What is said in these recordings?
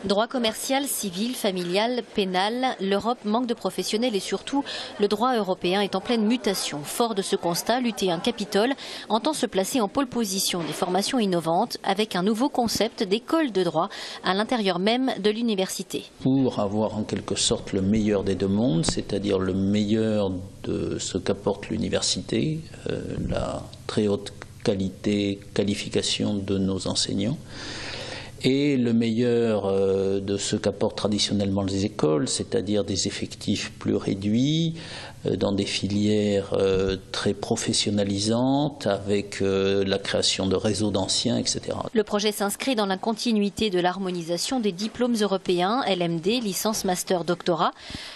Droit commercial, civil, familial, pénal, l'Europe manque de professionnels et surtout, le droit européen est en pleine mutation. Fort de ce constat, l'UT1 Capitole entend se placer en pole position des formations innovantes avec un nouveau concept d'école de droit à l'intérieur même de l'université. Pour avoir en quelque sorte le meilleur des deux mondes, c'est-à-dire le meilleur de ce qu'apporte l'université, la très haute qualification de nos enseignants, et le meilleur de ce qu'apportent traditionnellement les écoles, c'est-à-dire des effectifs plus réduits, dans des filières très professionnalisantes, avec la création de réseaux d'anciens, etc. Le projet s'inscrit dans la continuité de l'harmonisation des diplômes européens, LMD, licence, master, doctorat.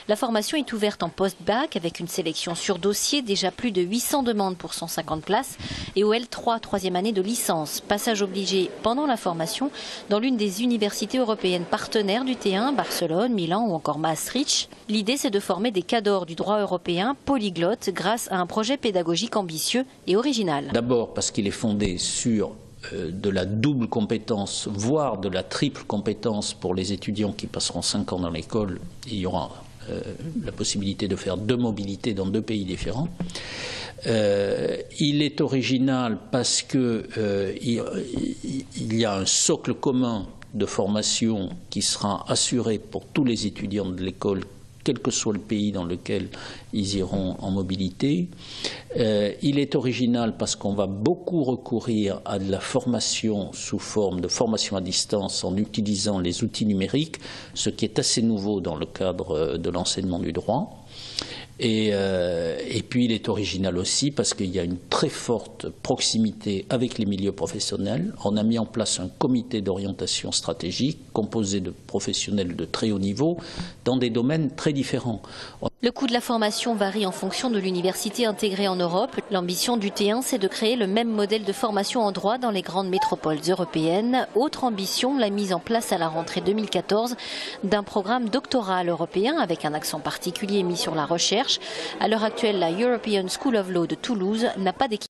La formation est ouverte en post-bac avec une sélection sur dossier, déjà plus de 800 demandes pour 150 places, et au L3, troisième année de licence. Passage obligé pendant la formation dans l'une des universités européennes partenaires du T1, Barcelone, Milan ou encore Maastricht. L'idée, c'est de former des cadors du droit européen polyglottes grâce à un projet pédagogique ambitieux et original. D'abord parce qu'il est fondé sur de la double compétence, voire de la triple compétence pour les étudiants qui passeront 5 ans dans l'école. Il y aura la possibilité de faire 2 mobilités dans 2 pays différents. Il est original parce que il y a un socle commun de formation qui sera assuré pour tous les étudiants de l'école, quel que soit le pays dans lequel ils iront en mobilité. Il est original parce qu'on va beaucoup recourir à de la formation sous forme de formation à distance en utilisant les outils numériques, ce qui est assez nouveau dans le cadre de l'enseignement du droit. Et puis il est original aussi parce qu'il y a une très forte proximité avec les milieux professionnels. On a mis en place un comité d'orientation stratégique composé de professionnels de très haut niveau dans des domaines très différents. Le coût de la formation varie en fonction de l'université intégrée en Europe. L'ambition du T1, c'est de créer le même modèle de formation en droit dans les grandes métropoles européennes. Autre ambition, la mise en place à la rentrée 2014 d'un programme doctoral européen avec un accent particulier mis sur la recherche. À l'heure actuelle, la European School of Law de Toulouse n'a pas d'équivalent.